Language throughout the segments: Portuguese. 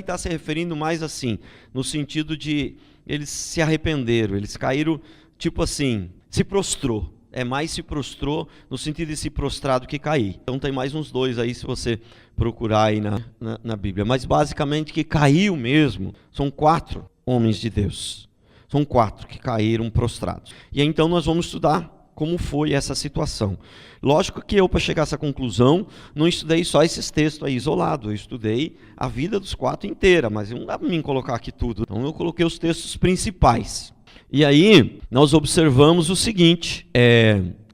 estar se referindo mais assim, no sentido de eles se arrependeram, eles caíram, tipo assim, se prostrou. É mais se prostrou, no sentido de se prostrar do que cair. Então tem mais uns 2 aí, se você procurar aí na Bíblia. Mas basicamente que caiu mesmo, são 4 homens de Deus. São 4 que caíram prostrados. E aí, então nós vamos estudar como foi essa situação. Lógico que eu, para chegar a essa conclusão, não estudei só esses textos aí isolados, eu estudei a vida dos 4 inteira, mas não dá para mim colocar aqui tudo. Então eu coloquei os textos principais. E aí, nós observamos o seguinte,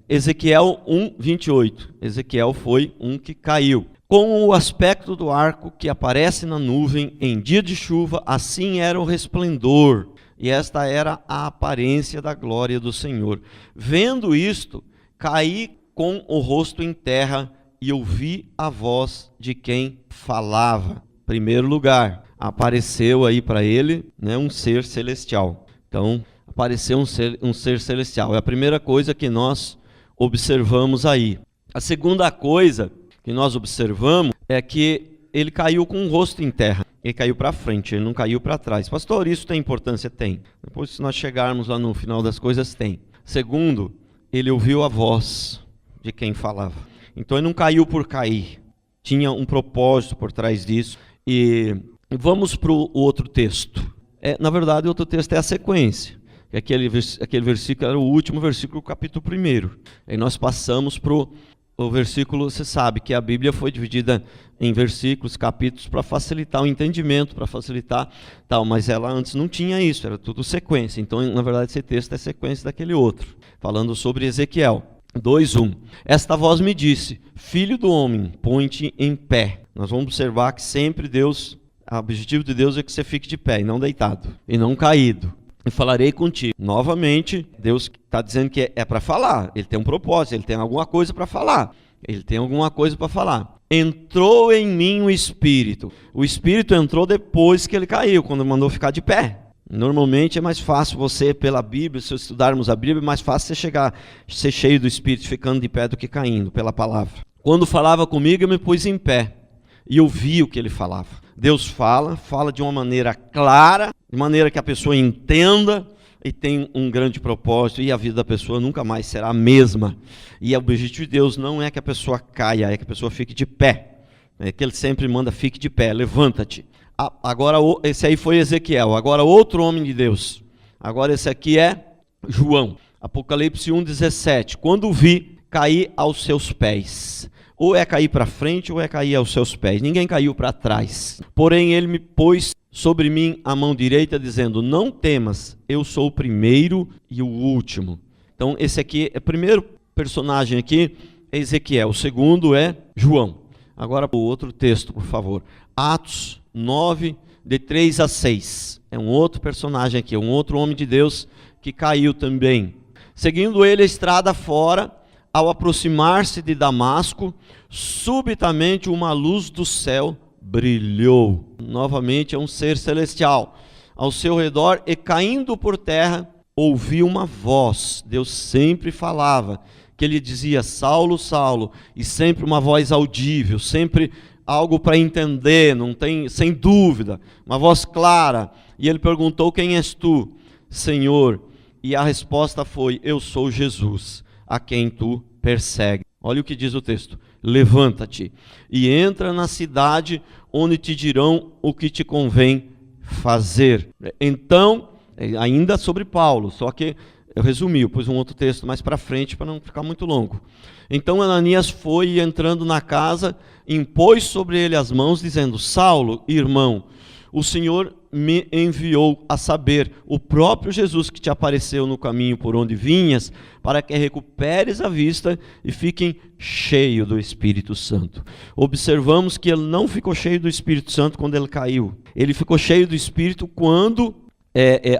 Ezequiel 1:28. Ezequiel foi um que caiu. Com o aspecto do arco que aparece na nuvem em dia de chuva, assim era o resplendor. E esta era a aparência da glória do Senhor. Vendo isto, caí com o rosto em terra e ouvi a voz de quem falava. Em primeiro lugar, apareceu aí para ele, né, um ser celestial. Então, apareceu um ser celestial. É a primeira coisa que nós observamos aí. A segunda coisa que nós observamos é que ele caiu com o rosto em terra. Ele caiu para frente, ele não caiu para trás. Pastor, isso tem importância? Tem. Depois, se nós chegarmos lá no final das coisas, tem. Segundo, ele ouviu a voz de quem falava. Então, ele não caiu por cair. Tinha um propósito por trás disso. E vamos para o outro texto. Na verdade, o outro texto é a sequência. Aquele versículo era o último versículo do capítulo 1. Aí nós passamos para o versículo, você sabe que a Bíblia foi dividida em versículos, capítulos, para facilitar o entendimento, para facilitar tal, mas ela antes não tinha isso, era tudo sequência. Então, na verdade, esse texto é sequência daquele outro, falando sobre Ezequiel 2:1. Esta voz me disse, filho do homem, põe-te em pé. Nós vamos observar que sempre Deus, o objetivo de Deus é que você fique de pé, e não deitado, e não caído. E falarei contigo. Novamente, Deus está dizendo que é para falar. Ele tem um propósito, ele tem alguma coisa para falar. Ele tem alguma coisa para falar. Entrou em mim o Espírito. O Espírito entrou depois que ele caiu, quando mandou ficar de pé. Normalmente é mais fácil você, pela Bíblia, se estudarmos a Bíblia, é mais fácil você ser cheio do Espírito, ficando de pé do que caindo, pela palavra. Quando falava comigo, eu me pus em pé. E ouvi o que ele falava. Deus fala de uma maneira clara, de maneira que a pessoa entenda e tem um grande propósito, e a vida da pessoa nunca mais será a mesma. E o objetivo de Deus não é que a pessoa caia, é que a pessoa fique de pé. É que ele sempre manda, fique de pé, levanta-te. Agora, esse aí foi Ezequiel. Agora, outro homem de Deus. Agora, esse aqui é João. Apocalipse 1:17. Quando vi, caí aos seus pés. Ou é cair para frente, ou é cair aos seus pés. Ninguém caiu para trás. Porém, ele me pôs sobre mim a mão direita, dizendo, não temas, eu sou o primeiro e o último. Então, esse aqui, o primeiro personagem aqui é Ezequiel. O segundo é João. Agora, o outro texto, por favor. Atos 9, de 3 a 6. É um outro personagem aqui, um outro homem de Deus que caiu também. Seguindo ele a estrada fora, ao aproximar-se de Damasco, subitamente uma luz do céu brilhou. Novamente é um ser celestial ao seu redor, e caindo por terra, ouviu uma voz. Deus sempre falava, que ele dizia, Saulo, Saulo, e sempre uma voz audível, sempre algo para entender, não tem, sem dúvida, uma voz clara. E ele perguntou, quem és tu, Senhor? E a resposta foi, eu sou Jesus, a quem tu persegue. Olha o que diz o texto. Levanta-te e entra na cidade, onde te dirão o que te convém fazer. Então, ainda sobre Paulo, só que eu resumi, eu pus um outro texto mais para frente para não ficar muito longo. Então Ananias foi e entrando na casa, impôs sobre ele as mãos, dizendo, Saulo, irmão, o Senhor me enviou, a saber, o próprio Jesus que te apareceu no caminho por onde vinhas, para que recuperes a vista e fiquem cheio do Espírito Santo. Observamos que ele não ficou cheio do Espírito Santo quando ele caiu. Ele ficou cheio do Espírito quando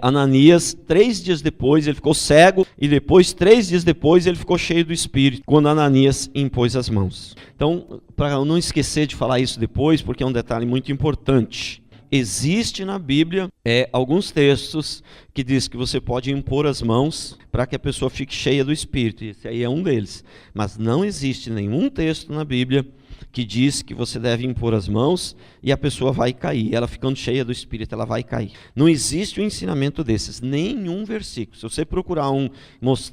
Ananias, 3 dias depois, ele ficou cego, e depois, 3 dias depois, ele ficou cheio do Espírito, quando Ananias impôs as mãos. Então, para eu não esquecer de falar isso depois, porque é um detalhe muito importante. Existe na Bíblia alguns textos que diz que você pode impor as mãos para que a pessoa fique cheia do Espírito. Esse aí é um deles. Mas não existe nenhum texto na Bíblia que diz que você deve impor as mãos e a pessoa vai cair. Ela ficando cheia do Espírito, ela vai cair. Não existe um ensinamento desses, nenhum versículo. Se você procurar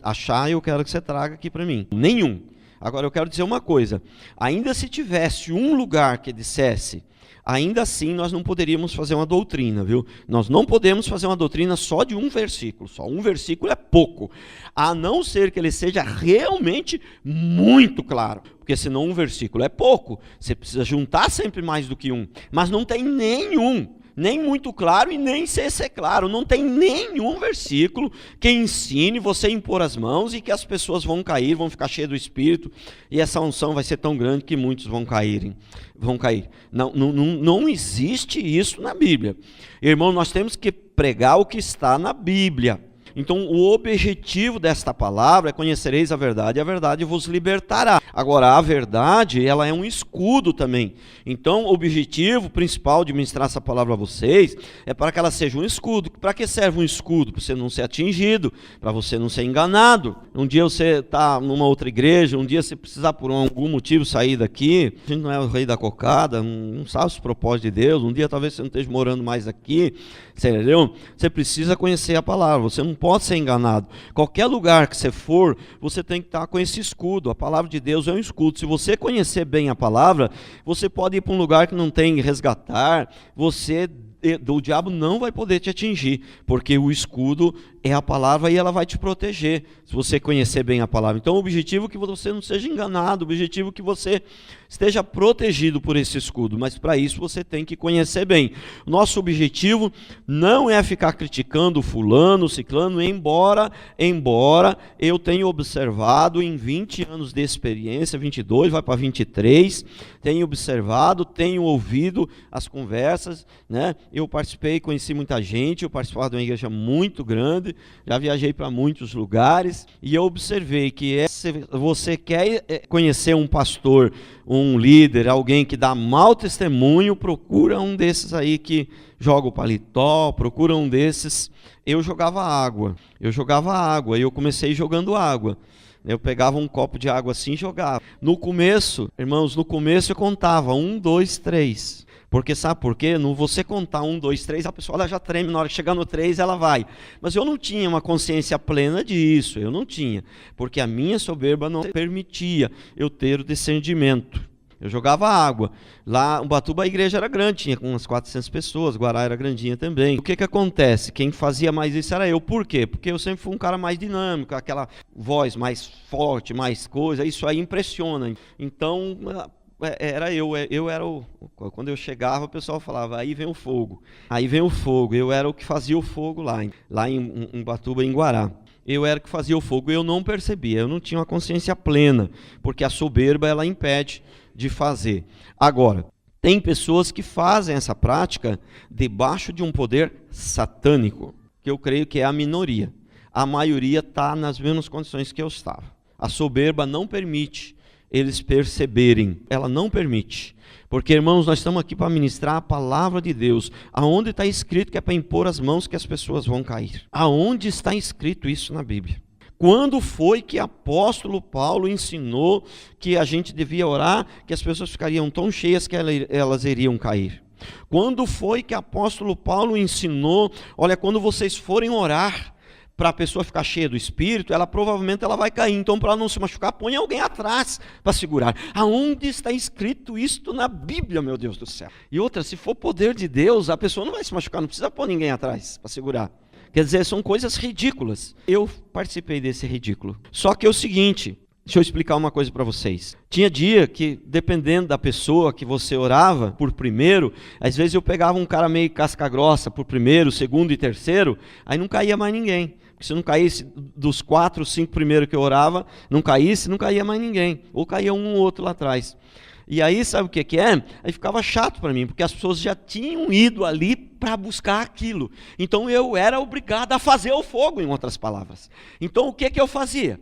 achar, eu quero que você traga aqui para mim. Nenhum. Agora eu quero dizer uma coisa, ainda se tivesse um lugar que dissesse, ainda assim nós não poderíamos fazer uma doutrina, viu? Nós não podemos fazer uma doutrina só de um versículo, só um versículo é pouco, a não ser que ele seja realmente muito claro, porque senão um versículo é pouco, você precisa juntar sempre mais do que um, mas não tem nenhum, nem muito claro e nem ser claro, não tem nenhum versículo que ensine você a impor as mãos e que as pessoas vão cair, vão ficar cheias do Espírito e essa unção vai ser tão grande que muitos vão cair. Não existe isso na Bíblia. Irmão, nós temos que pregar o que está na Bíblia. Então, o objetivo desta palavra é conhecereis a verdade vos libertará. Agora, a verdade, ela é um escudo também. Então, o objetivo principal de ministrar essa palavra a vocês é para que ela seja um escudo. Para que serve um escudo? Para você não ser atingido, para você não ser enganado. Um dia você está numa outra igreja, um dia você precisar por algum motivo sair daqui, a gente não é o rei da cocada, não sabe os propósitos de Deus, um dia talvez você não esteja morando mais aqui, entendeu? Você precisa conhecer a palavra, você não pode ser enganado. Qualquer lugar que você for, você tem que estar com esse escudo. A palavra de Deus é um escudo. Se você conhecer bem a palavra, você pode ir para um lugar que não tem resgatar, o diabo não vai poder te atingir, porque o escudo é a palavra e ela vai te proteger, se você conhecer bem a palavra. Então o objetivo é que você não seja enganado, o objetivo é que você esteja protegido por esse escudo, mas para isso você tem que conhecer bem. O nosso objetivo não é ficar criticando fulano, ciclano, embora eu tenha observado em 20 anos de experiência, 22, vai para 23, tenho observado, tenho ouvido as conversas, né? Eu participei, conheci muita gente, eu participava de uma igreja muito grande, já viajei para muitos lugares, e eu observei que se você quer conhecer um pastor, um líder, alguém que dá mau testemunho, procura um desses aí que joga o paletó, procura um desses. Eu jogava água, eu comecei jogando água. Eu pegava um copo de água assim e jogava. No começo, irmãos, eu contava 1, 2, 3. Porque sabe por quê? No você contar 1, 2, 3, a pessoa ela já treme, na hora que chegar no 3 ela vai. Mas eu não tinha uma consciência plena disso, eu não tinha. Porque a minha soberba não permitia eu ter o discernimento. Eu jogava água. Lá em Ubatuba a igreja era grande, tinha umas 400 pessoas, Guará era grandinha também. O que acontece? Quem fazia mais isso era eu. Por quê? Porque eu sempre fui um cara mais dinâmico, aquela voz mais forte, mais coisa, isso aí impressiona. Então, era eu era quando eu chegava o pessoal falava, aí vem o fogo, eu era o que fazia o fogo lá em Ubatuba, em Guará. Eu era o que fazia o fogo, eu não percebia, eu não tinha uma consciência plena, porque a soberba ela impede de fazer. Agora, tem pessoas que fazem essa prática debaixo de um poder satânico, que eu creio que é a minoria. A maioria está nas mesmas condições que eu estava. A soberba não permite eles perceberem, ela não permite. Porque, irmãos, nós estamos aqui para ministrar a palavra de Deus. Aonde está escrito que é para impor as mãos que as pessoas vão cair? Aonde está escrito isso na Bíblia? Quando foi que apóstolo Paulo ensinou que a gente devia orar, que as pessoas ficariam tão cheias que elas iriam cair? Quando foi que apóstolo Paulo ensinou, olha, quando vocês forem orar, para a pessoa ficar cheia do Espírito, provavelmente ela vai cair. Então, para ela não se machucar, põe alguém atrás para segurar. Aonde está escrito isto na Bíblia, meu Deus do céu? E outra, se for poder de Deus, a pessoa não vai se machucar, não precisa pôr ninguém atrás para segurar. Quer dizer, são coisas ridículas. Eu participei desse ridículo. Só que é o seguinte, deixa eu explicar uma coisa para vocês. Tinha dia que, dependendo da pessoa que você orava por primeiro, às vezes eu pegava um cara meio casca grossa por primeiro, segundo e terceiro, aí não caía mais ninguém. Porque se não caísse dos 4, 5 primeiros que eu orava, não caía mais ninguém. Ou caía um ou outro lá atrás. E aí, sabe o que é? Aí ficava chato para mim, porque as pessoas já tinham ido ali para buscar aquilo. Então eu era obrigado a fazer o fogo, em outras palavras. Então o que eu fazia?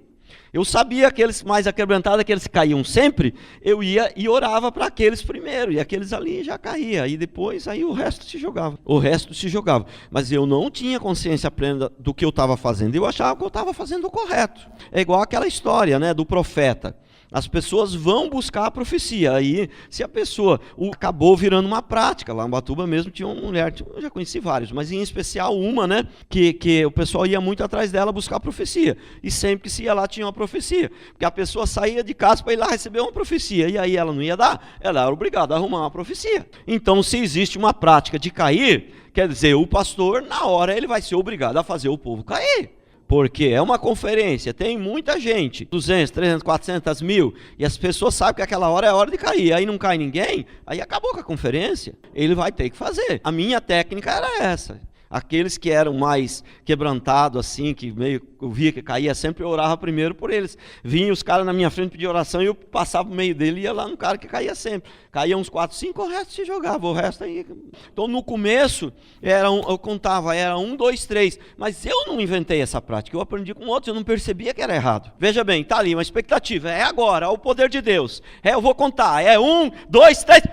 Eu sabia aqueles mais aquebrantados, aqueles que caíam sempre, eu ia e orava para aqueles primeiro, e aqueles ali já caíam, e depois aí o resto se jogava. Mas eu não tinha consciência plena do que eu estava fazendo, eu achava que eu estava fazendo o correto. É igual aquela história, né, do profeta. as pessoas vão buscar a profecia. Aí, se a pessoa acabou virando uma prática, lá em Ubatuba mesmo tinha uma mulher, eu já conheci vários, mas em especial uma, né, que o pessoal ia muito atrás dela buscar a profecia. E sempre que se ia lá tinha uma profecia. Porque a pessoa saía de casa para ir lá receber uma profecia. E aí ela não ia dar, ela era obrigada a arrumar uma profecia. Então, se existe uma prática de cair, quer dizer, o pastor, na hora, ele vai ser obrigado a fazer o povo cair. Porque é uma conferência, tem muita gente, 200, 300, 400 mil, e as pessoas sabem que aquela hora é a hora de cair, aí não cai ninguém, aí acabou com a conferência, ele vai ter que fazer. A minha técnica era essa. Aqueles que eram mais quebrantados, assim, que meio eu via que caía, sempre eu orava primeiro por eles. Vinham os caras na minha frente pedir oração e eu passava no meio dele e ia lá no cara que caía sempre. Caía uns 4, 5, o resto se jogava, o resto aí. Então no começo, eu contava, era 1, 2, 3. Mas eu não inventei essa prática, eu aprendi com outros, eu não percebia que era errado. Veja bem, está ali uma expectativa, é agora, é o poder de Deus. Eu vou contar, é 1, 2, 3.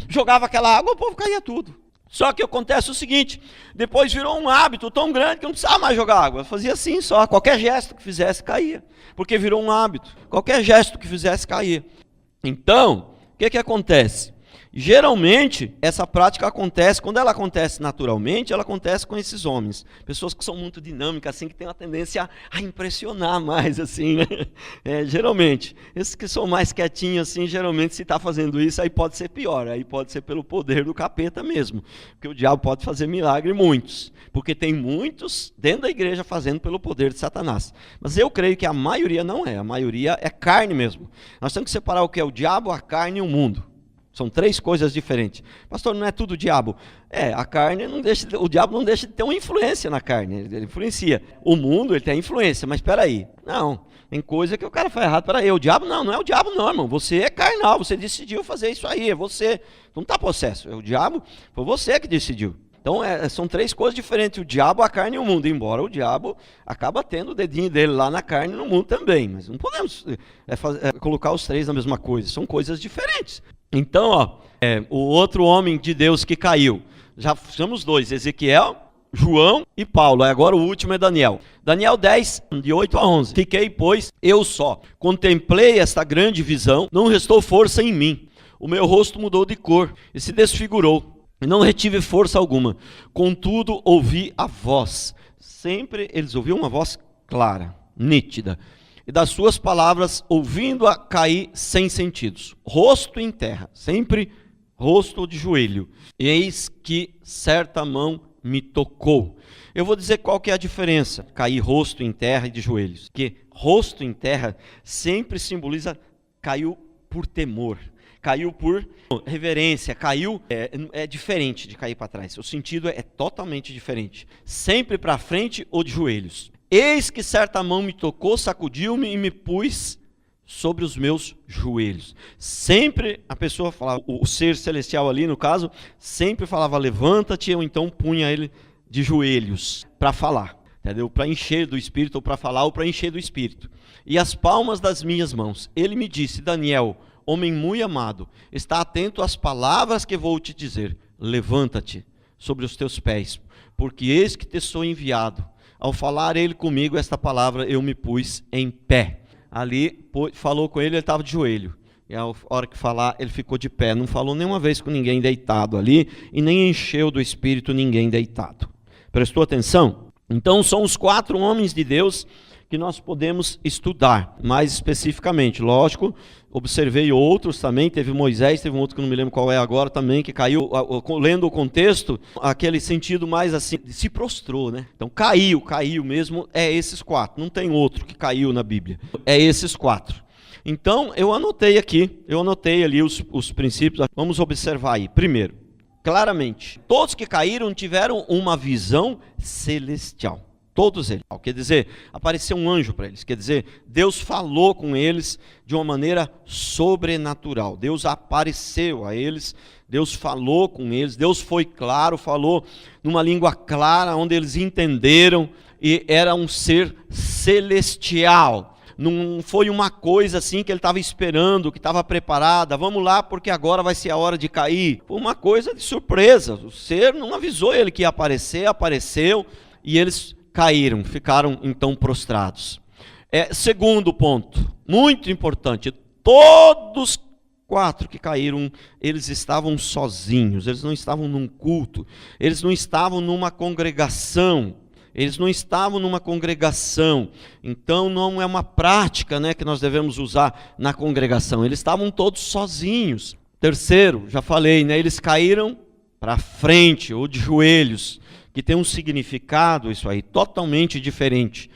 Jogava aquela água, o povo caía tudo. Só que acontece o seguinte, depois virou um hábito tão grande que não precisava mais jogar água. Eu fazia assim só, qualquer gesto que fizesse caía. Porque virou um hábito, qualquer gesto que fizesse caía. Então, o que acontece? Geralmente, essa prática acontece, quando ela acontece naturalmente, ela acontece com esses homens. Pessoas que são muito dinâmicas, assim, que têm uma tendência a impressionar mais, assim, né? Geralmente. Esses que são mais quietinhos, assim, geralmente, se está fazendo isso, aí pode ser pior. Aí pode ser pelo poder do capeta mesmo. Porque o diabo pode fazer milagre, muitos. Porque tem muitos dentro da igreja fazendo pelo poder de Satanás. Mas eu creio que a maioria não é. A maioria é carne mesmo. Nós temos que separar o que é o diabo, a carne e o mundo. São 3 coisas diferentes. Pastor, não é tudo o diabo. A carne não deixa, o diabo não deixa de ter uma influência na carne, ele influencia. O mundo, ele tem influência, mas espera aí. Não, tem coisa que o cara faz errado. Espera aí, o diabo não é o diabo não, irmão. Você é carnal, você decidiu fazer isso aí, é você. Não está possesso, é o diabo, foi você que decidiu. Então, são 3 coisas diferentes, o diabo, a carne e o mundo. Embora o diabo acaba tendo o dedinho dele lá na carne e no mundo também. Mas não podemos colocar os 3 na mesma coisa, são coisas diferentes. Então, o outro homem de Deus que caiu, já somos 2, Ezequiel, João e Paulo, agora o último é Daniel. Daniel 10, de 8 a 11. Fiquei, pois, eu só, contemplei esta grande visão, não restou força em mim, o meu rosto mudou de cor e se desfigurou, e não retive força alguma, contudo ouvi a voz, sempre eles ouviam uma voz clara, nítida, e das suas palavras, ouvindo-a cair sem sentidos, rosto em terra, sempre rosto de joelho. E eis que certa mão me tocou. Eu vou dizer qual que é a diferença, cair rosto em terra e de joelhos. Que rosto em terra sempre simboliza caiu por temor, caiu por reverência, caiu, é diferente de cair para trás. O sentido é totalmente diferente, sempre para frente ou de joelhos. Eis que certa mão me tocou, sacudiu-me e me pus sobre os meus joelhos. Sempre a pessoa falava, o ser celestial ali no caso, sempre falava levanta-te, ou então punha ele de joelhos para falar, entendeu? Para encher do Espírito, ou para falar, ou para encher do Espírito. E as palmas das minhas mãos, ele me disse, Daniel, homem muito amado, está atento às palavras que vou te dizer, levanta-te sobre os teus pés, porque eis que te sou enviado. Ao falar ele comigo esta palavra, eu me pus em pé. Ali, falou com ele estava de joelho. E a hora que falar, ele ficou de pé. Não falou nenhuma vez com ninguém deitado ali, e nem encheu do Espírito ninguém deitado. Prestou atenção? Então, são os 4 homens de Deus que nós podemos estudar, mais especificamente. Lógico, observei outros também, teve Moisés, teve um outro que não me lembro qual é agora também, que caiu, lendo o contexto, aquele sentido mais assim, se prostrou, né? Então caiu mesmo, é esses 4, não tem outro que caiu na Bíblia, é esses 4. Então eu anotei ali os princípios, vamos observar aí. Primeiro, claramente, todos que caíram tiveram uma visão celestial. Todos eles, quer dizer, apareceu um anjo para eles, quer dizer, Deus falou com eles de uma maneira sobrenatural, Deus apareceu a eles, Deus falou com eles, Deus foi claro, falou numa língua clara, onde eles entenderam, e era um ser celestial, não foi uma coisa assim que ele estava esperando, que estava preparada, vamos lá porque agora vai ser a hora de cair, foi uma coisa de surpresa, o ser não avisou ele que ia aparecer, apareceu, e eles caíram, ficaram então prostrados. Segundo ponto, muito importante, todos 4 que caíram, eles estavam sozinhos, eles não estavam num culto, eles não estavam numa congregação, então não é uma prática, né, que nós devemos usar na congregação, eles estavam todos sozinhos. Terceiro, já falei, né, eles caíram para frente ou de joelhos, que tem um significado isso aí, totalmente diferente.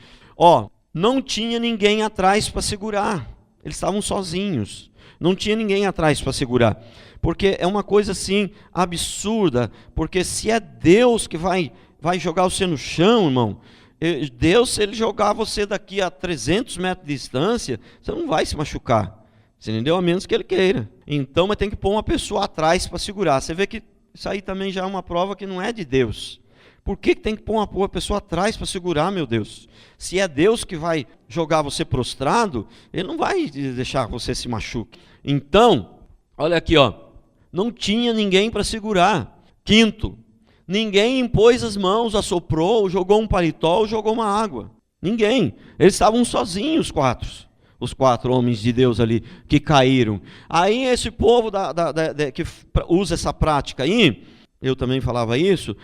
Não tinha ninguém atrás para segurar, eles estavam sozinhos, não tinha ninguém atrás para segurar, porque é uma coisa assim absurda, porque se é Deus que vai jogar você no chão, irmão, Deus, se ele jogar você daqui a 300 metros de distância, você não vai se machucar, você entendeu? A menos que ele queira. Então, mas tem que pôr uma pessoa atrás para segurar. Você vê que isso aí também já é uma prova que não é de Deus. Por que tem que pôr uma pessoa atrás para segurar, meu Deus? Se é Deus que vai jogar você prostrado, ele não vai deixar que você se machuque. Então, olha aqui, não tinha ninguém para segurar. Quinto, ninguém impôs as mãos, assoprou, jogou um paletó, ou jogou uma água. Ninguém. Eles estavam sozinhos, os 4 homens de Deus ali que caíram. Aí esse povo que usa essa prática aí, eu também falava isso,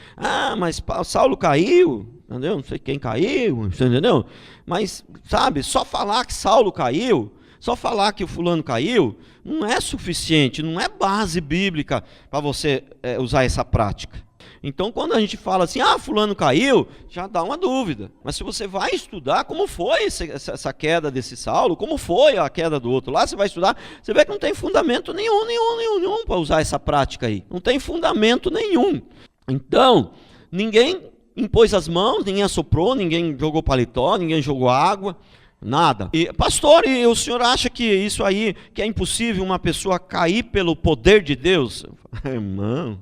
mas Saulo caiu, entendeu? Não sei quem caiu, entendeu? Mas, sabe, só falar que Saulo caiu, só falar que o fulano caiu, não é suficiente, não é base bíblica para você usar essa prática. Então, quando a gente fala assim, fulano caiu, já dá uma dúvida. Mas se você vai estudar como foi essa queda desse Saulo, como foi a queda do outro lá, você vai estudar, você vê que não tem fundamento nenhum para usar essa prática aí. Não tem fundamento nenhum. Então, ninguém impôs as mãos, ninguém assoprou, ninguém jogou paletó, ninguém jogou água, nada. Pastor, e o senhor acha que isso aí, que é impossível uma pessoa cair pelo poder de Deus? Irmão...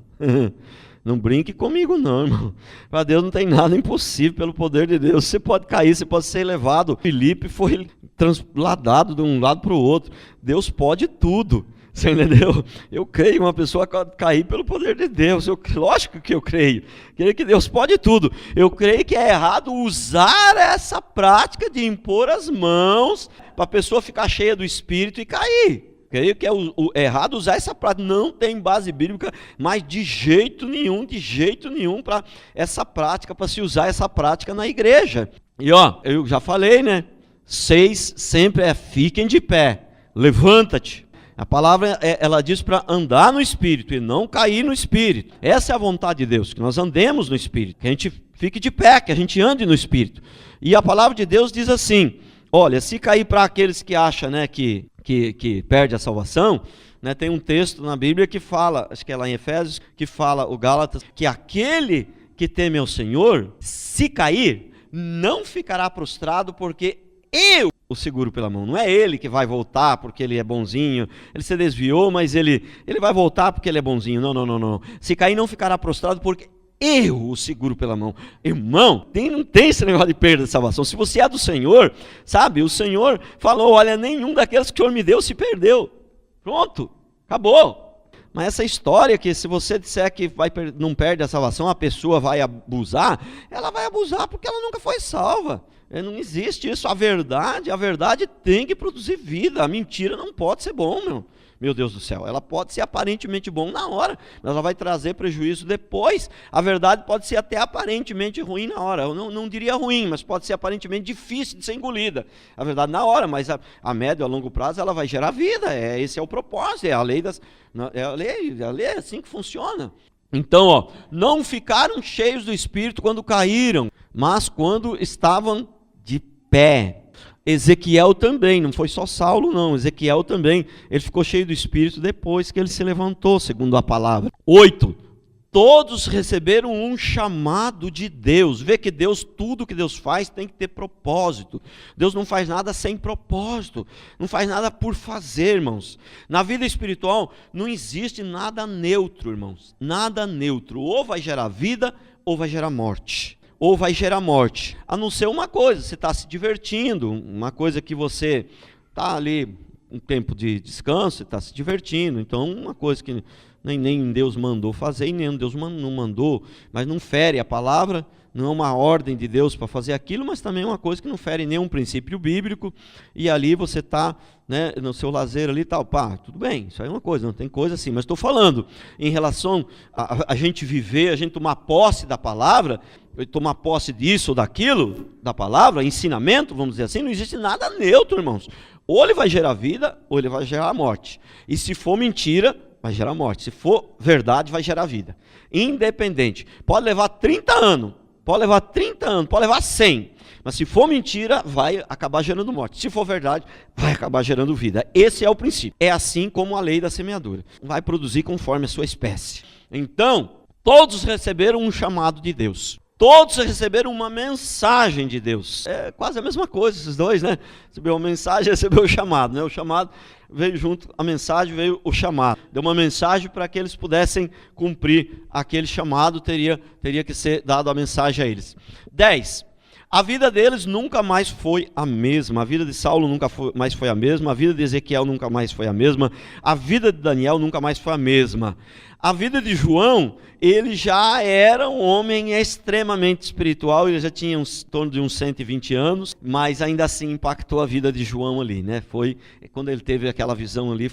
Não brinque comigo não, irmão. Para Deus não tem nada impossível pelo poder de Deus. Você pode cair, você pode ser levado. Filipe foi transladado de um lado para o outro. Deus pode tudo. Você entendeu? Eu creio uma pessoa cair pelo poder de Deus. Lógico que eu creio. Creio que Deus pode tudo. Eu creio que é errado usar essa prática de impor as mãos para a pessoa ficar cheia do Espírito e cair. Creio que é errado usar essa prática, não tem base bíblica, mas de jeito nenhum para essa prática, para se usar essa prática na igreja. E eu já falei, né? 6 sempre fiquem de pé, levanta-te. A palavra, ela diz para andar no Espírito e não cair no Espírito. Essa é a vontade de Deus, que nós andemos no Espírito, que a gente fique de pé, que a gente ande no Espírito. E a palavra de Deus diz assim, olha, se cair para aqueles que acham, né, que perde a salvação, né, tem um texto na Bíblia que fala, acho que é lá em Efésios, que fala, o Gálatas, que aquele que teme ao Senhor, se cair, não ficará prostrado, porque eu o seguro pela mão. Não é ele que vai voltar porque ele é bonzinho, ele se desviou, mas ele vai voltar porque ele é bonzinho. Não. Se cair, não ficará prostrado, porque eu o seguro pela mão. Irmão, não tem esse negócio de perda de salvação. Se você é do Senhor, sabe, o Senhor falou, olha, nenhum daqueles que o Senhor me deu se perdeu. Pronto, acabou. Mas essa história que se você disser que não perde a salvação, a pessoa vai abusar, ela vai abusar porque ela nunca foi salva. Não existe isso. A verdade tem que produzir vida. A mentira não pode ser bom, meu Deus do céu. Ela pode ser aparentemente bom na hora, mas ela vai trazer prejuízo depois. A verdade pode ser até aparentemente ruim na hora. Eu não diria ruim, mas pode ser aparentemente difícil de ser engolida. A verdade na hora, mas a médio e a longo prazo ela vai gerar vida. Esse é o propósito, é a lei a lei é assim que funciona. Então, não ficaram cheios do Espírito quando caíram, mas quando estavam de pé. Ezequiel também, não foi só Saulo não, Ezequiel também, ele ficou cheio do Espírito depois que ele se levantou, segundo a palavra. 8, todos receberam um chamado de Deus. Vê que Deus, tudo que Deus faz tem que ter propósito. Deus não faz nada sem propósito, não faz nada por fazer, irmãos. Na vida espiritual não existe nada neutro, irmãos, nada neutro, ou vai gerar vida ou vai gerar morte. Ou vai gerar morte, a não ser uma coisa, você está se divertindo, uma coisa que você está ali, um tempo de descanso, você está se divertindo, então uma coisa que nem Deus mandou fazer, e nem Deus não mandou, mas não fere a palavra, não é uma ordem de Deus para fazer aquilo, mas também é uma coisa que não fere nenhum princípio bíblico, e ali você está, né, no seu lazer ali e tal, pá, tudo bem, isso aí é uma coisa, não tem coisa assim, mas estou falando em relação a gente viver, a gente tomar posse da palavra, tomar posse disso ou daquilo, da palavra, ensinamento, vamos dizer assim, não existe nada neutro, irmãos. Ou ele vai gerar vida, ou ele vai gerar morte. E se for mentira, vai gerar morte. Se for verdade, vai gerar vida. Independente. Pode levar 30 anos, pode levar 100. Mas se for mentira, vai acabar gerando morte. Se for verdade, vai acabar gerando vida. Esse é o princípio. É assim como a lei da semeadura. Vai produzir conforme a sua espécie. Então, todos receberam um chamado de Deus. Todos receberam uma mensagem de Deus. É quase a mesma coisa, esses dois, né? Recebeu a mensagem, recebeu o chamado, né? O chamado veio junto, a mensagem veio o chamado. Deu uma mensagem para que eles pudessem cumprir aquele chamado, teria que ser dado a mensagem a eles. 10. A vida deles nunca mais foi a mesma. A vida de Saulo nunca mais foi a mesma. A vida de Ezequiel nunca mais foi a mesma. A vida de Daniel nunca mais foi a mesma. A vida de João, ele já era um homem extremamente espiritual, ele já tinha em torno de uns 120 anos, mas ainda assim impactou a vida de João ali, né? Foi quando ele teve aquela visão ali,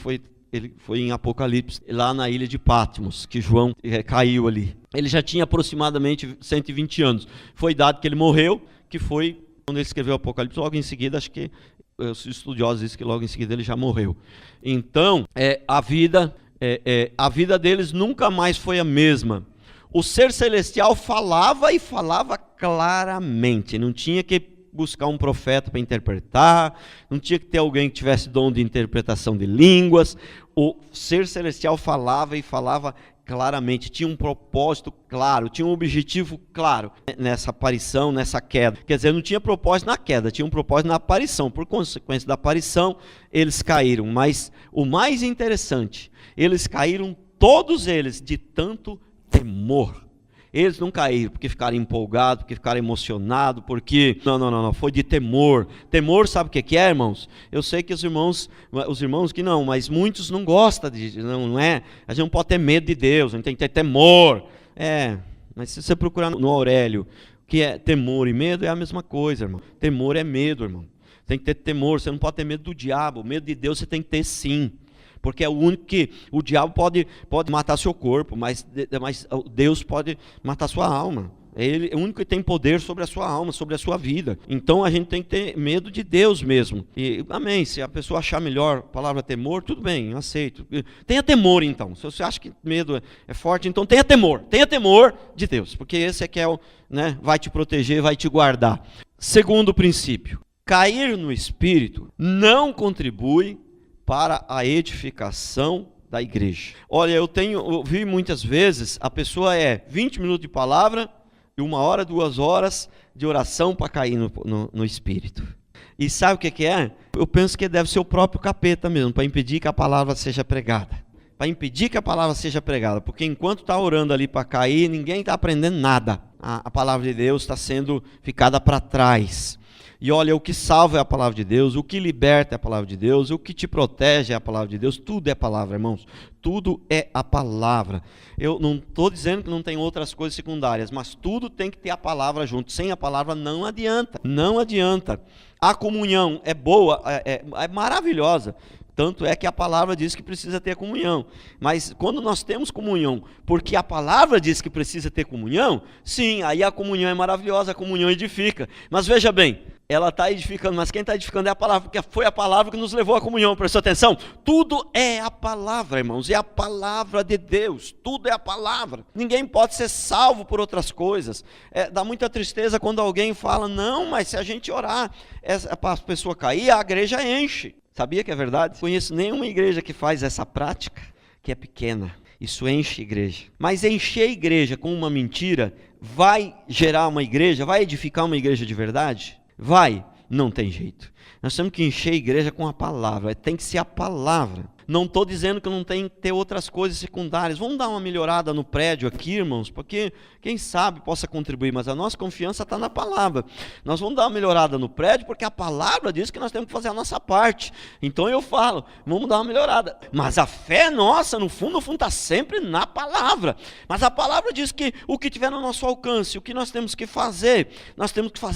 ele foi em Apocalipse, lá na ilha de Patmos, que João caiu ali. Ele já tinha aproximadamente 120 anos. Foi dado que ele morreu, que foi quando ele escreveu o Apocalipse, logo em seguida, acho que os estudiosos dizem que logo em seguida ele já morreu. Então, a vida deles nunca mais foi a mesma. O ser celestial falava e falava claramente, não tinha que buscar um profeta para interpretar, não tinha que ter alguém que tivesse dom de interpretação de línguas. O ser celestial falava e falava claramente, tinha um propósito claro, tinha um objetivo claro nessa aparição, nessa queda. Quer dizer, não tinha propósito na queda, tinha um propósito na aparição. Por consequência da aparição, eles caíram. Mas o mais interessante, eles caíram, todos eles, de tanto temor. Eles não caíram porque ficaram empolgados, porque ficaram emocionados, porque... Não, foi de temor. Temor, sabe o que é, irmãos? Eu sei que os irmãos que não, mas muitos não gostam de... Não é? A gente não pode ter medo de Deus, a gente tem que ter temor. Mas se você procurar no Aurélio, que é temor e medo, é a mesma coisa, irmão. Temor é medo, irmão. Tem que ter temor, você não pode ter medo do diabo. O medo de Deus você tem que ter sim. Porque é o único que o diabo pode matar seu corpo, mas Deus pode matar sua alma. Ele é o único que tem poder sobre a sua alma, sobre a sua vida. Então a gente tem que ter medo de Deus mesmo. E amém, se a pessoa achar melhor a palavra temor, tudo bem, eu aceito. Tenha temor então. Se você acha que medo é forte, então tenha temor de Deus, porque esse é que é vai te proteger, vai te guardar. Segundo princípio, cair no espírito não contribui para a edificação da igreja. Olha, eu vi muitas vezes, a pessoa 20 minutos de palavra e 1 hora, 2 horas de oração para cair no espírito. E sabe o que é? Eu penso que deve ser o próprio capeta mesmo, para impedir que a palavra seja pregada. Para impedir que a palavra seja pregada, porque enquanto está orando ali para cair, ninguém está aprendendo nada. A palavra de Deus está sendo ficada para trás. E olha, o que salva é a palavra de Deus, o que liberta é a palavra de Deus, o que te protege é a palavra de Deus, tudo é palavra, irmãos, tudo é a palavra. Eu não estou dizendo que não tem outras coisas secundárias, mas tudo tem que ter a palavra junto, sem a palavra não adianta, não adianta. A comunhão é boa, é maravilhosa, tanto é que a palavra diz que precisa ter comunhão, mas quando nós temos comunhão, porque a palavra diz que precisa ter comunhão, sim, aí a comunhão é maravilhosa, a comunhão edifica, mas veja bem, ela está edificando, mas quem está edificando é a palavra, porque foi a palavra que nos levou à comunhão, prestou atenção? Tudo é a palavra, irmãos, é a palavra de Deus, tudo é a palavra, ninguém pode ser salvo por outras coisas. Dá muita tristeza quando alguém fala, não, mas se a gente orar para a pessoa cair, a igreja enche. Sabia que é verdade? Conheço nenhuma igreja que faz essa prática, que é pequena. Isso enche a igreja. Mas encher a igreja com uma mentira vai gerar uma igreja, vai edificar uma igreja de verdade? Vai, não tem jeito. Nós temos que encher a igreja com a palavra, tem que ser a palavra. Não estou dizendo que não tem que ter outras coisas secundárias. Vamos dar uma melhorada no prédio aqui, irmãos, porque quem sabe possa contribuir, mas a nossa confiança está na palavra. Nós vamos dar uma melhorada no prédio, porque a palavra diz que nós temos que fazer a nossa parte. Então eu falo, vamos dar uma melhorada. Mas a fé nossa, no fundo, está sempre na palavra. Mas a palavra diz que o que tiver no nosso alcance, o que nós temos que fazer,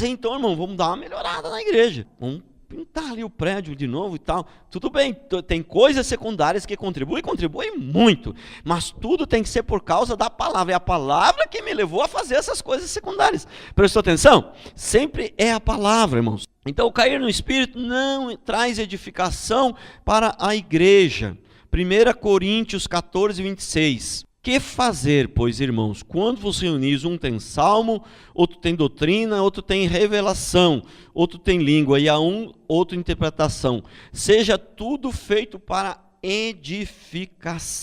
então, irmão, vamos dar uma melhorada na igreja. Vamos pintar ali o prédio de novo e tal. Tudo bem, tem coisas secundárias que contribuem muito, mas tudo tem que ser por causa da palavra. É a palavra que me levou a fazer essas coisas secundárias. Prestou atenção? Sempre é a palavra, irmãos. Então, o cair no Espírito não traz edificação para a igreja. 1 Coríntios 14, 26. Que fazer, pois, irmãos, quando vos reunis, um tem salmo, outro tem doutrina, outro tem revelação, outro tem língua, e a outro interpretação. Seja tudo feito para edificação.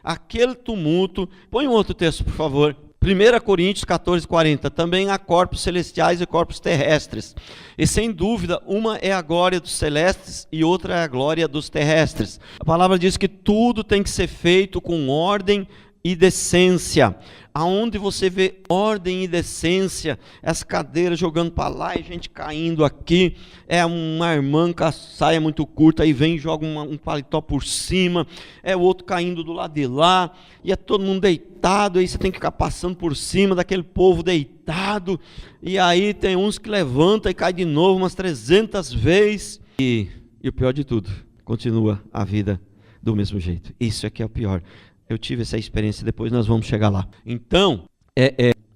Aquele tumulto, põe um outro texto, por favor. 1 Coríntios 14, 40, também há corpos celestiais e corpos terrestres, e sem dúvida uma é a glória dos celestes e outra é a glória dos terrestres. A palavra diz que tudo tem que ser feito com ordem e decência. Aonde você vê ordem e decência, as cadeiras jogando para lá e gente caindo aqui, é uma irmã com a saia muito curta, aí vem e joga um paletó por cima, é o outro caindo do lado de lá, e é todo mundo deitado, aí você tem que ficar passando por cima daquele povo deitado, e aí tem uns que levantam e caem de novo umas 300 vezes, e o pior de tudo, continua a vida do mesmo jeito. Isso é que é o pior. Eu tive essa experiência, depois nós vamos chegar lá. Então,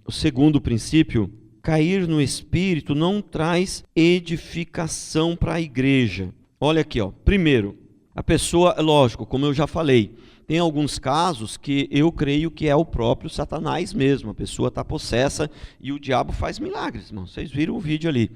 o segundo princípio, cair no Espírito não traz edificação para a igreja. Olha aqui, ó. Primeiro, a pessoa, lógico, como eu já falei, tem alguns casos que eu creio que é o próprio Satanás mesmo. A pessoa está possessa e o diabo faz milagres, irmão. Vocês viram o vídeo ali.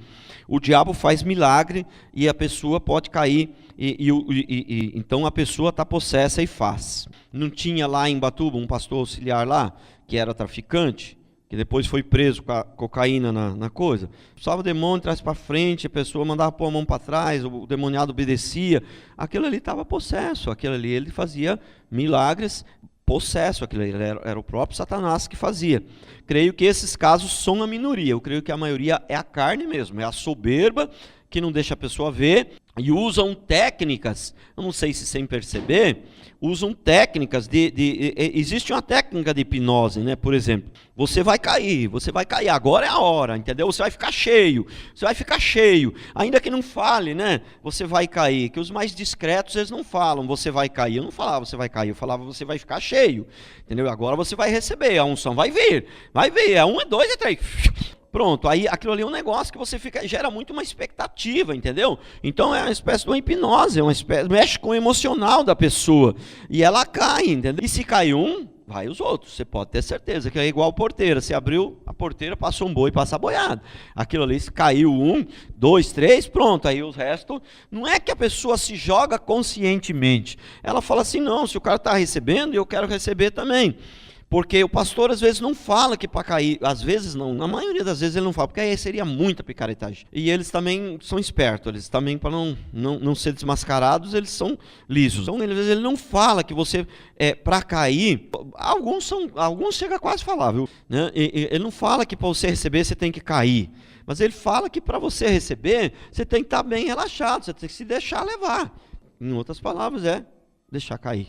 O diabo faz milagre e a pessoa pode cair, então a pessoa está possessa e faz. Não tinha lá em Batuba um pastor auxiliar lá, que era traficante, que depois foi preso com a cocaína na coisa. Só o demônio traz para frente, a pessoa mandava pôr a mão para trás, o demoniado obedecia. Aquilo ali estava possesso, aquilo ali ele fazia milagres, possesso, aquilo ali era o próprio Satanás que fazia. Creio que esses casos são a minoria, eu creio que a maioria é a carne mesmo, é a soberba que não deixa a pessoa ver, e usam técnicas, eu não sei se sem perceber, usam técnicas existe uma técnica de hipnose, né? Por exemplo, você vai cair, agora é a hora, entendeu? Você vai ficar cheio, ainda que não fale, né? Você vai cair, que os mais discretos eles não falam, você vai cair, eu não falava você vai cair, eu falava você vai ficar cheio, entendeu? Agora você vai receber, a unção vai vir, é 1, é 2, é 3... Pronto, aí aquilo ali é um negócio que você gera muito uma expectativa, entendeu? Então é uma espécie de uma hipnose, mexe com o emocional da pessoa, e ela cai, entendeu? E se cai um, vai os outros, você pode ter certeza que é igual porteira, você abriu a porteira, passou um boi, passa a boiada. Aquilo ali, se caiu 1, 2, 3, pronto, aí os restos, não é que a pessoa se joga conscientemente, ela fala assim, não, se o cara está recebendo, eu quero receber também. Porque o pastor às vezes não fala que para cair, às vezes não, na maioria das vezes ele não fala, porque aí seria muita picaretagem. E eles também são espertos, eles também para não ser desmascarados, eles são lisos. Então ele não fala que você, para cair, alguns chega a quase a falar, viu? Né? Ele não fala que para você receber você tem que cair, mas ele fala que para você receber, você tem que estar bem relaxado, você tem que se deixar levar. Em outras palavras, deixar cair.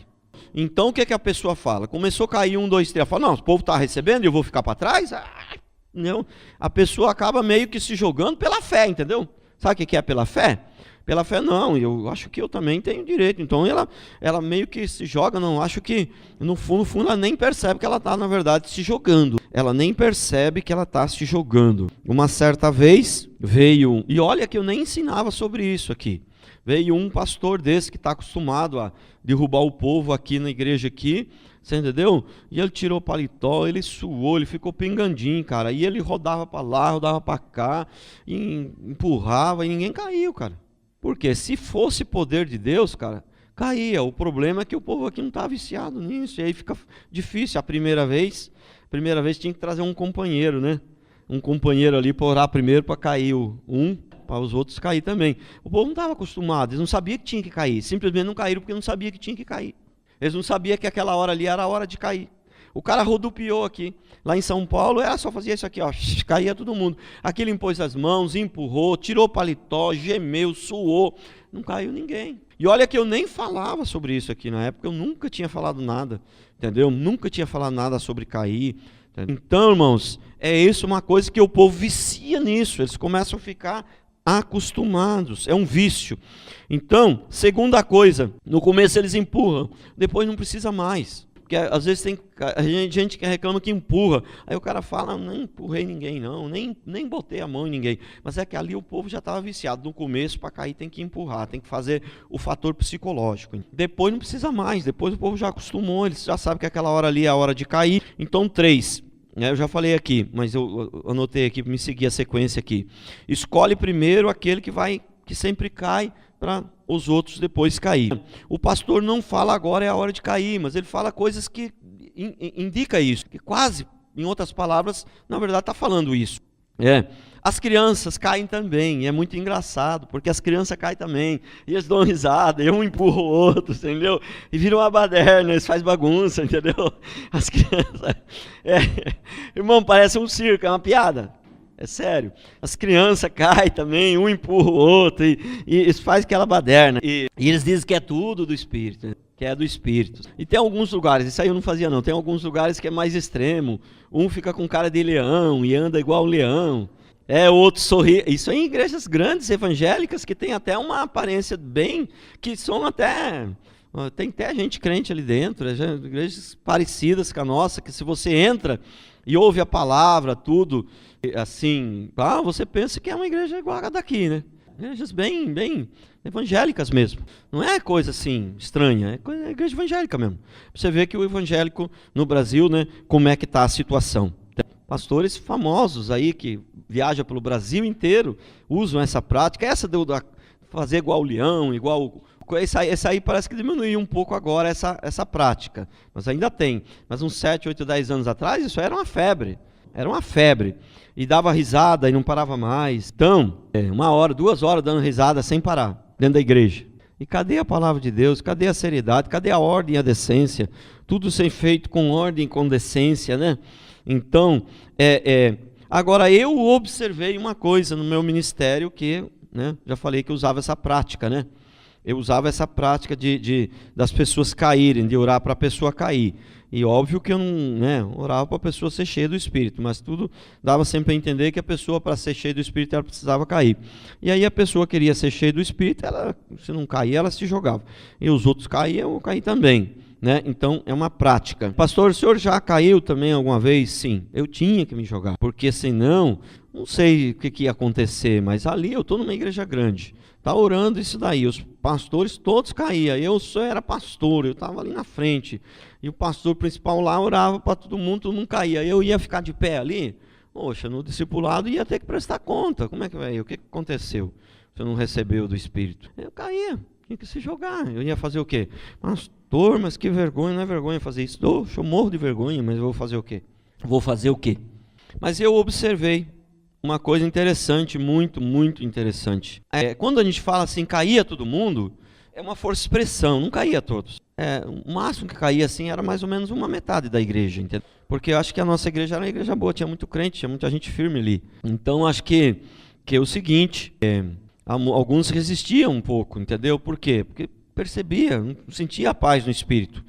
Então o que a pessoa fala? Começou a cair 1, 2, 3, ela fala, não, o povo está recebendo e eu vou ficar para trás? Não. A pessoa acaba meio que se jogando pela fé, entendeu? Sabe o que é pela fé? Pela fé não, eu acho que eu também tenho direito. Então ela meio que se joga, não, acho que no fundo ela nem percebe que ela está na verdade se jogando. Ela nem percebe que ela está se jogando. Uma certa vez veio, e olha que eu nem ensinava sobre isso aqui. Veio um pastor desse que está acostumado a derrubar o povo aqui na igreja aqui, você entendeu? E ele tirou o paletó, ele suou, ele ficou pingandinho, cara. E ele rodava para lá, rodava para cá, e empurrava e ninguém caiu, cara. Porque se fosse poder de Deus, cara, caía. O problema é que o povo aqui não está viciado nisso, e aí fica difícil. A primeira vez tinha que trazer um companheiro, né? Um companheiro ali para orar primeiro para cair para os outros cair também. O povo não estava acostumado, eles não sabiam que tinha que cair, simplesmente não caíram porque não sabia que tinha que cair. Eles não sabiam que aquela hora ali era a hora de cair. O cara rodopiou aqui. Lá em São Paulo, só fazia isso aqui, ó, caía todo mundo. Aqui ele impôs as mãos, empurrou, tirou o paletó, gemeu, suou. Não caiu ninguém. E olha que eu nem falava sobre isso aqui na época, eu nunca tinha falado nada, entendeu? Nunca tinha falado nada sobre cair. Entendeu? Então, irmãos, é isso uma coisa que o povo vicia nisso, eles começam a ficar acostumados, é um vício. Então, segunda coisa, no começo eles empurram, depois não precisa mais. Porque às vezes tem gente que reclama que empurra. Aí o cara fala, não empurrei ninguém não, nem botei a mão em ninguém. Mas é que ali o povo já estava viciado. No começo, para cair, tem que empurrar, tem que fazer o fator psicológico. Depois não precisa mais, depois o povo já acostumou, eles já sabem que aquela hora ali é a hora de cair. Então 3, eu já falei aqui, mas eu anotei aqui para me seguir a sequência aqui. Escolhe primeiro aquele que sempre cai, para os outros depois cair. O pastor não fala agora é a hora de cair, mas ele fala coisas que indica isso, que quase, em outras palavras, na verdade está falando isso. As crianças caem também, é muito engraçado, porque as crianças caem também, e eles dão risada, e um empurra o outro, entendeu? E viram uma baderna, eles fazem bagunça, entendeu? As crianças, irmão, parece um circo, é uma piada. É sério, as crianças caem também, um empurra o outro, e isso faz aquela baderna. E eles dizem que é tudo do Espírito, né? Que é do Espírito. E tem alguns lugares, isso aí eu não fazia não, tem alguns lugares que é mais extremo. Um fica com cara de leão e anda igual um leão. O outro sorri. Isso aí em igrejas grandes, evangélicas, que tem até uma aparência bem, que são até... Tem até gente crente ali dentro, igrejas parecidas com a nossa, que se você entra e ouve a palavra, tudo, assim, você pensa que é uma igreja igual a daqui, né? Igrejas bem evangélicas mesmo. Não é coisa assim estranha, é igreja evangélica mesmo. Você vê que o evangélico no Brasil, né, como é que está a situação. Tem pastores famosos aí que viajam pelo Brasil inteiro, usam essa prática, essa de fazer igual o leão, igual... Esse aí parece que diminuiu um pouco agora essa prática, mas ainda tem. Mas uns 7, 8, 10 anos atrás, isso era uma febre. Era uma febre. E dava risada e não parava mais. Então, 1 hora, 2 horas dando risada sem parar, dentro da igreja. E cadê a palavra de Deus? Cadê a seriedade? Cadê a ordem e a decência? Tudo ser feito com ordem e com decência, né? Então, agora eu observei uma coisa no meu ministério que, né, já falei que eu usava essa prática, né? Eu usava essa prática das pessoas caírem, de orar para a pessoa cair. E óbvio que eu não orava para a pessoa ser cheia do Espírito, mas tudo dava sempre a entender que a pessoa, para ser cheia do Espírito, ela precisava cair. E aí a pessoa queria ser cheia do Espírito, se não caía, ela se jogava. E os outros caíam, eu caí também. Né? Então é uma prática. Pastor, o senhor já caiu também alguma vez? Sim, eu tinha que me jogar, porque senão, não sei o que ia acontecer, mas ali eu estou numa igreja grande, está orando isso daí, os pastores todos caíam, eu só era pastor, eu estava ali na frente, e o pastor principal lá orava para todo mundo caía, eu ia ficar de pé ali, poxa, no discipulado ia ter que prestar conta, como é que vai? O que aconteceu? Você não recebeu do Espírito? Eu caía, tinha que se jogar, eu ia fazer o quê? Pastor, mas que vergonha, não é vergonha fazer isso, eu morro de vergonha, mas eu vou fazer o quê? Vou fazer o quê? Mas eu observei uma coisa interessante, muito, muito interessante. Quando a gente fala assim, caía todo mundo, é uma força de expressão, não caía todos. O máximo que caía assim era mais ou menos uma metade da igreja, entendeu? Porque eu acho que a nossa igreja era uma igreja boa, tinha muito crente, tinha muita gente firme ali. Então acho que é o seguinte, alguns resistiam um pouco, entendeu? Por quê? Porque percebia, não sentia a paz no espírito.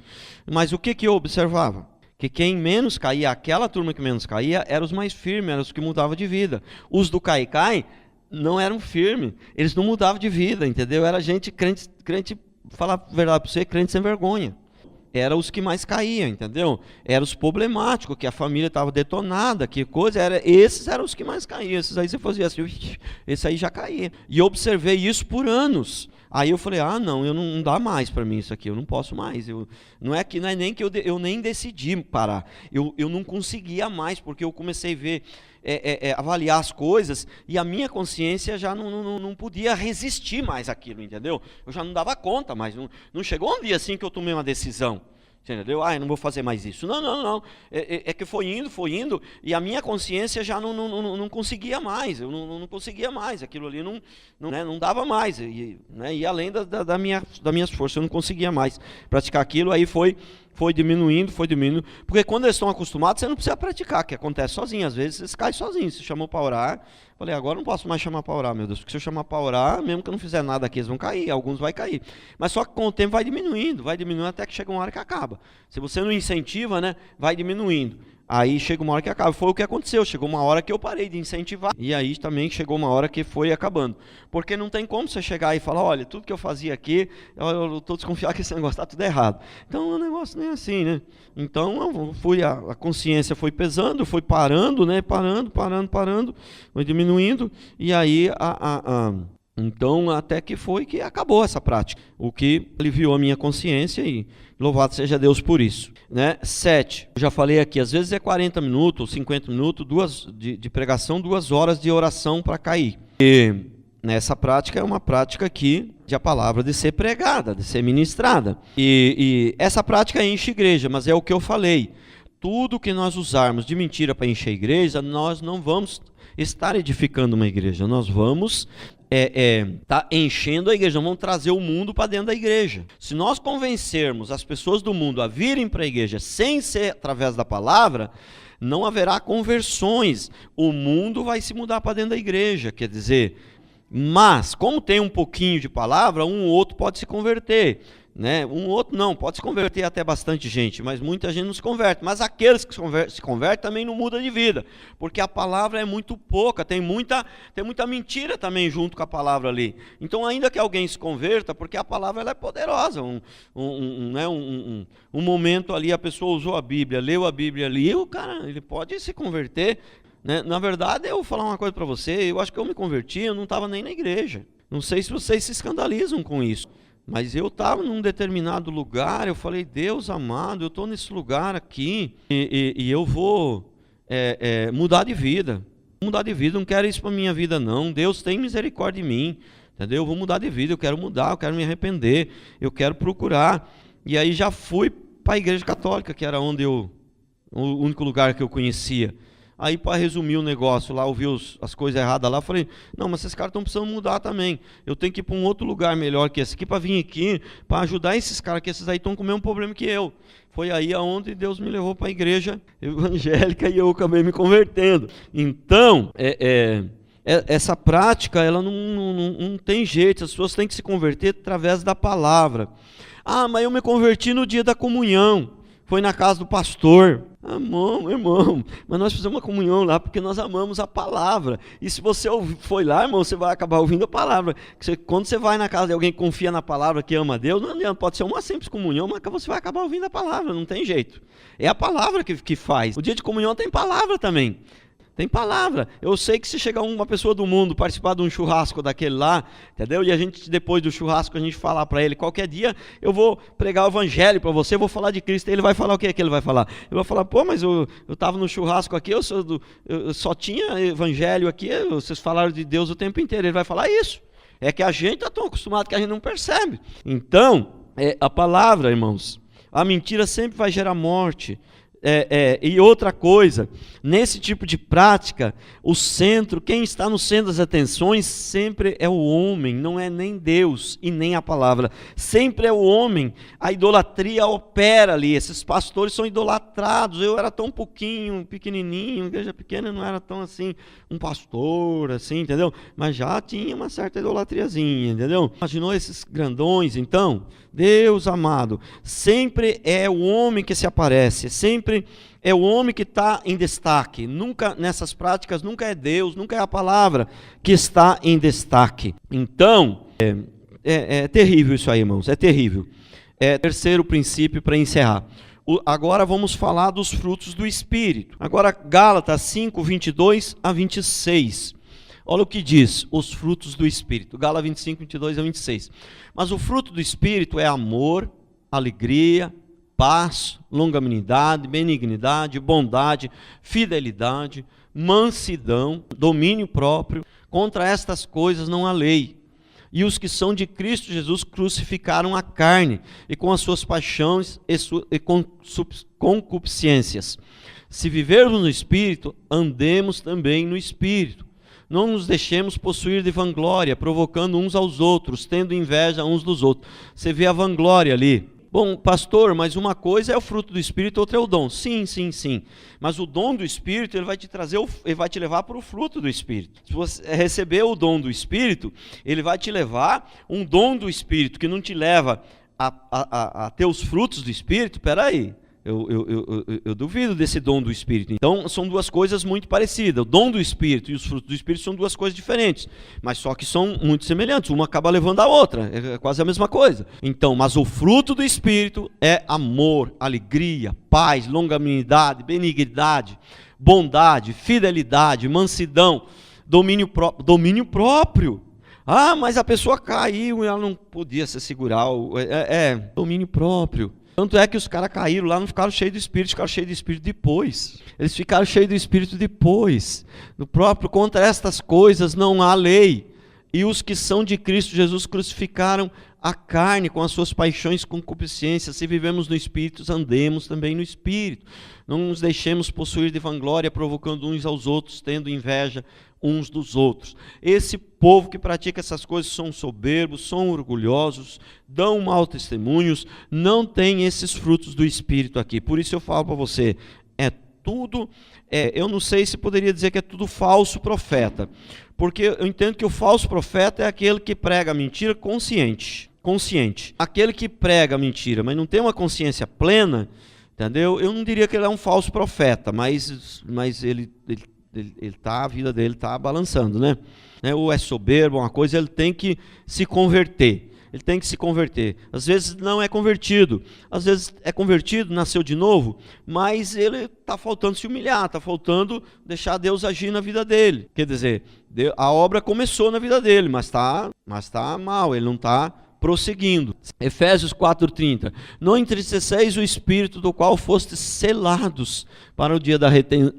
Mas o que eu observava? Que quem menos caía, aquela turma que menos caía, eram os mais firmes, eram os que mudavam de vida. Os do cai não eram firmes, eles não mudavam de vida, entendeu? Era gente crente, falar a verdade para você, crente sem vergonha. Eram os que mais caíam, entendeu? Eram os problemáticos, que a família estava detonada, que coisa, esses eram os que mais caíam. Esses aí você fazia assim, esse aí já caía. E eu observei isso por anos. Aí eu falei, não dá mais para mim isso aqui, eu não posso mais. Não é nem que eu nem decidi parar. Eu não conseguia mais, porque eu comecei a ver, avaliar as coisas, e a minha consciência já não podia resistir mais àquilo, entendeu? Eu já não dava conta mais. Não chegou um dia assim que eu tomei uma decisão. Entendeu? Eu não vou fazer mais isso. Não. É que foi indo, e a minha consciência já não conseguia mais. Eu não conseguia mais. Aquilo ali não dava mais. Ia além das minhas forças. Eu não conseguia mais praticar aquilo. Aí foi diminuindo. Porque quando eles estão acostumados, você não precisa praticar, que acontece sozinho. Às vezes você cai sozinho. Você chamou para orar. Falei, agora não posso mais chamar para orar, meu Deus. Porque se eu chamar para orar, mesmo que eu não fizer nada aqui, eles vão cair. Alguns vão cair. Mas só que com o tempo vai diminuindo até que chega uma hora que acaba. Se você não incentiva, né, vai diminuindo. Aí chega uma hora que acaba. Foi o que aconteceu. Chegou uma hora que eu parei de incentivar. E aí também chegou uma hora que foi acabando. Porque não tem como você chegar e falar, olha, tudo que eu fazia aqui, eu estou desconfiado que esse negócio está tudo errado. Então o negócio nem é assim, né? Então a consciência foi pesando, foi parando, né? Parando, foi diminuindo. E aí então, até que foi que acabou essa prática, o que aliviou a minha consciência e louvado seja Deus por isso. Né? 7, eu já falei aqui, às vezes é 40 minutos, 50 minutos, de pregação, 2 horas de oração para cair. E nessa prática é uma prática aqui de a palavra de ser pregada, de ser ministrada. E essa prática enche igreja, mas é o que eu falei. Tudo que nós usarmos de mentira para encher a igreja, nós não vamos estar edificando uma igreja, nós vamos tá enchendo a igreja, vamos trazer o mundo para dentro da igreja. Se nós convencermos as pessoas do mundo a virem para a igreja sem ser através da palavra, não haverá conversões, o mundo vai se mudar para dentro da igreja, quer dizer, mas como tem um pouquinho de palavra, um ou outro pode se converter. Né? Um outro não, pode se converter até bastante gente, mas muita gente não se converte. Mas aqueles que se convertem também não mudam de vida, porque a palavra é muito pouca, tem muita mentira também junto com a palavra ali. Então ainda que alguém se converta, porque a palavra ela é poderosa, um momento ali a pessoa usou a Bíblia, leu a Bíblia ali, o cara ele pode se converter. Né? Na verdade eu vou falar uma coisa para você, eu acho que eu me converti, eu não estava nem na igreja. Não sei se vocês se escandalizam com isso. Mas eu estava num determinado lugar, eu falei, Deus amado, eu estou nesse lugar aqui e eu vou mudar de vida. Não quero isso para a minha vida não. Deus tem misericórdia de mim, entendeu? Eu vou mudar de vida, eu quero mudar, eu quero me arrepender, eu quero procurar. E aí já fui para a igreja católica, que era o único lugar que eu conhecia. Aí para resumir o negócio lá, ouvi as coisas erradas lá, falei, não, mas esses caras estão precisando mudar também. Eu tenho que ir para um outro lugar melhor que esse aqui, para vir aqui, para ajudar esses caras, que esses aí estão com o mesmo problema que eu. Foi aí aonde Deus me levou para a igreja evangélica e eu acabei me convertendo. Então, essa prática, ela não tem jeito, as pessoas têm que se converter através da palavra. Ah, mas eu me converti no dia da comunhão, foi na casa do pastor. Irmão, mas nós fizemos uma comunhão lá porque nós amamos a palavra. E se você foi lá, irmão, você vai acabar ouvindo a palavra. Quando você vai na casa de alguém que confia na palavra, que ama a Deus, não adianta, pode ser uma simples comunhão, mas você vai acabar ouvindo a palavra, não tem jeito. É a palavra que faz. O dia de comunhão tem palavra também. Tem palavra. Eu sei que se chegar uma pessoa do mundo participar de um churrasco daquele lá, entendeu? E a gente, depois do churrasco, a gente falar para ele, qualquer dia eu vou pregar o evangelho para você, vou falar de Cristo, ele vai falar o que é que ele vai falar? Ele vai falar, pô, mas eu estava no churrasco aqui, eu só tinha evangelho aqui, vocês falaram de Deus o tempo inteiro. Ele vai falar isso. É que a gente está tão acostumado que a gente não percebe. Então, a palavra, irmãos, a mentira sempre vai gerar morte. E outra coisa, nesse tipo de prática, quem está no centro das atenções sempre é o homem, não é nem Deus e nem a palavra, sempre é o homem. A idolatria opera ali, esses pastores são idolatrados. Eu era tão pequenininho, igreja pequena, não era tão assim, um pastor, assim, entendeu? Mas já tinha uma certa idolatriazinha, entendeu? Imaginou esses grandões, então? Deus amado, sempre é o homem que se aparece, sempre é o homem que está em destaque. Nunca, nessas práticas, nunca é Deus, nunca é a palavra que está em destaque. Então, é terrível isso aí, irmãos, é terrível. Terceiro princípio para encerrar. Agora vamos falar dos frutos do Espírito. Agora, Gálatas 5, 22 a 26. Olha o que diz, os frutos do Espírito. Gálatas 25, 22 a 26. Mas o fruto do Espírito é amor, alegria, paz, longanimidade, benignidade, bondade, fidelidade, mansidão, domínio próprio. Contra estas coisas não há lei. E os que são de Cristo Jesus crucificaram a carne, e com as suas paixões e concupiscências. Se vivermos no Espírito, andemos também no Espírito. Não nos deixemos possuir de vanglória, provocando uns aos outros, tendo inveja uns dos outros. Você vê a vanglória ali. Bom, pastor, mas uma coisa é o fruto do Espírito, outra é o dom. Sim. Mas o dom do Espírito, ele vai te trazer, ele vai te levar para o fruto do Espírito. Se você receber o dom do Espírito, ele vai te levar um dom do Espírito, que não te leva a ter os frutos do Espírito. Peraí. Eu duvido desse dom do Espírito. Então, são duas coisas muito parecidas. O dom do Espírito e os frutos do Espírito são duas coisas diferentes, mas só que são muito semelhantes. Uma acaba levando a outra, é quase a mesma coisa. Então, mas o fruto do Espírito é amor, alegria, paz, longanimidade, benignidade, bondade, fidelidade, mansidão, domínio próprio. Ah, mas a pessoa caiu e ela não podia se segurar. Domínio próprio. Tanto é que os caras caíram lá, não ficaram cheios do Espírito, ficaram cheios do Espírito depois. Eles ficaram cheios do Espírito depois. No próprio, contra estas coisas não há lei. E os que são de Cristo Jesus crucificaram a carne com as suas paixões e concupiscências. Se vivemos no Espírito, andemos também no Espírito. Não nos deixemos possuir de vanglória, provocando uns aos outros, tendo inveja uns dos outros. Esse povo que pratica essas coisas são soberbos, são orgulhosos, dão mau testemunhos, não tem esses frutos do Espírito aqui. Por isso eu falo para você, eu não sei se poderia dizer que é tudo falso profeta, porque eu entendo que o falso profeta é aquele que prega a mentira consciente. Aquele que prega a mentira, mas não tem uma consciência plena, entendeu? Eu não diria que ele é um falso profeta, mas a vida dele está balançando, né? Ou é soberbo, uma coisa, ele tem que se converter. Às vezes não é convertido, às vezes é convertido, nasceu de novo, mas ele está faltando se humilhar, está faltando deixar Deus agir na vida dele. Quer dizer, a obra começou na vida dele, mas está mal, ele não está prosseguindo. Efésios 4:30. Não entristeceis o Espírito, do qual fostes selados para o dia da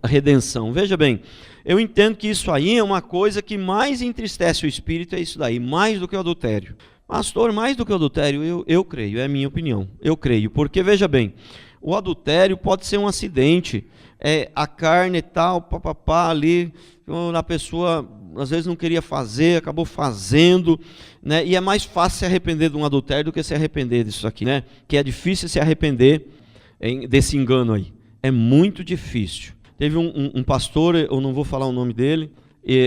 redenção. Veja bem, eu entendo que isso aí é uma coisa que mais entristece o Espírito, é isso daí, mais do que o adultério. Pastor, mais do que o adultério, eu creio, é a minha opinião. Eu creio, porque veja bem, o adultério pode ser um acidente, a carne e tal, ali, a pessoa às vezes não queria fazer, acabou fazendo, né? E é mais fácil se arrepender de um adultério do que se arrepender disso aqui, né? Que é difícil se arrepender desse engano aí. É muito difícil. Teve um pastor, eu não vou falar o nome dele,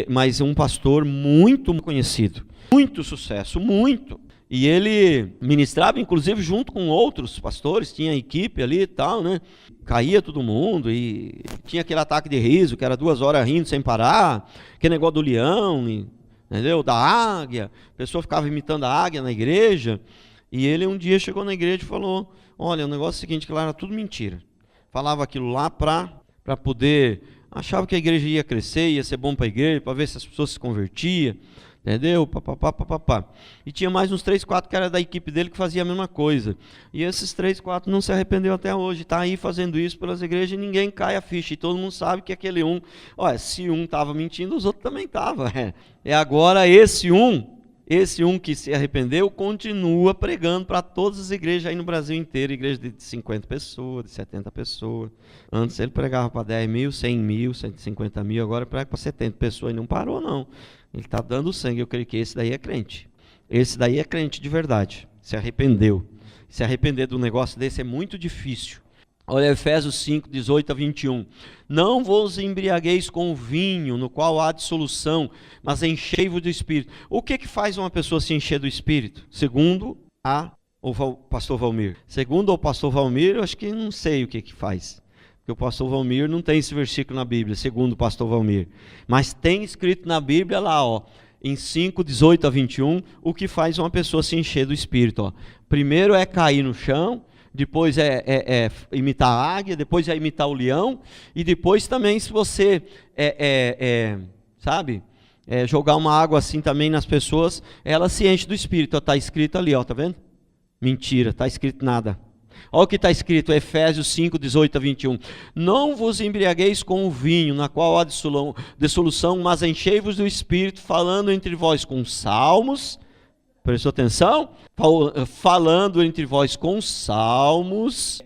mas um pastor muito conhecido, muito sucesso, muito. E ele ministrava, inclusive, junto com outros pastores, tinha equipe ali e tal, né? Caía todo mundo e tinha aquele ataque de riso, que era 2 horas rindo sem parar, aquele negócio do leão, entendeu? Da águia, a pessoa ficava imitando a águia na igreja, e ele um dia chegou na igreja e falou, olha, o negócio é o seguinte, que lá era tudo mentira. Falava aquilo lá para poder, achava que a igreja ia crescer, ia ser bom para a igreja, para ver se as pessoas se convertiam, entendeu? E tinha mais uns 3, 4 que era da equipe dele que fazia a mesma coisa. E esses 3, 4 não se arrependeu até hoje. Está aí fazendo isso pelas igrejas e ninguém cai a ficha. E todo mundo sabe que aquele se um estava mentindo, os outros também estavam. Agora esse um que se arrependeu, continua pregando para todas as igrejas aí no Brasil inteiro. Igreja de 50 pessoas, de 70 pessoas. Antes ele pregava para 10 mil, 100 mil, 150 mil. Agora prega para 70 pessoas e não parou não. Ele está dando sangue, eu creio que esse daí é crente. Esse daí é crente de verdade. Se arrependeu. Se arrepender de um negócio desse é muito difícil. Olha Efésios 5, 18 a 21. Não vos embriagueis com o vinho, no qual há dissolução, mas enchei-vos do Espírito. O que faz uma pessoa se encher do Espírito? Segundo o pastor Valmir. Segundo o pastor Valmir, eu acho que não sei o que faz. Porque o pastor Valmir não tem esse versículo na Bíblia, segundo o pastor Valmir. Mas tem escrito na Bíblia lá, em 5, 18 a 21, o que faz uma pessoa se encher do Espírito. Primeiro é cair no chão, depois é imitar a águia, depois é imitar o leão, e depois também se você, jogar uma água assim também nas pessoas, ela se enche do Espírito. Está escrito ali, tá vendo? Mentira, está escrito nada. Olha o que está escrito, Efésios 5, 18 a 21. Não vos embriagueis com o vinho, na qual há dissolução, mas enchei-vos do Espírito, falando entre vós com salmos, Prestou atenção? Falando entre vós com salmos,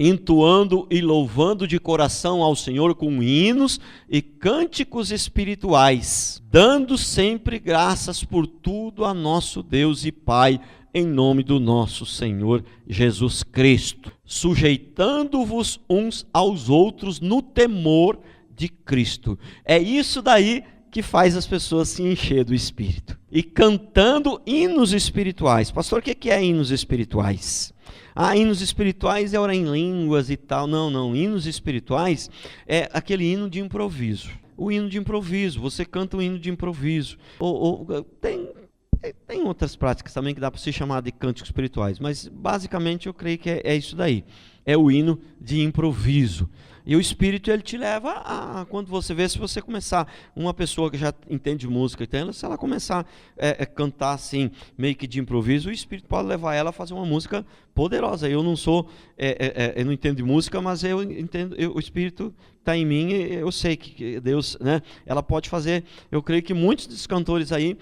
entoando e louvando de coração ao Senhor com hinos e cânticos espirituais, dando sempre graças por tudo a nosso Deus e Pai, em nome do nosso Senhor Jesus Cristo, sujeitando-vos uns aos outros no temor de Cristo. É isso daí que faz as pessoas se encher do Espírito. E cantando hinos espirituais. Pastor, o que é hinos espirituais? Hinos espirituais é orar em línguas e tal. Não. Hinos espirituais é aquele hino de improviso. O hino de improviso. Você canta o hino de improviso. Tem outras práticas também que dá para se chamar de cânticos espirituais, mas basicamente eu creio que é isso daí. É o hino de improviso. E o Espírito, ele te leva a quando você vê, se você começar, uma pessoa que já entende música, se ela começar a cantar assim, meio que de improviso, o Espírito pode levar ela a fazer uma música poderosa. Eu não sou, eu não entendo de música, mas eu entendo, o Espírito está em mim, eu sei que Deus, né? Ela pode fazer, eu creio que muitos dos cantores aí,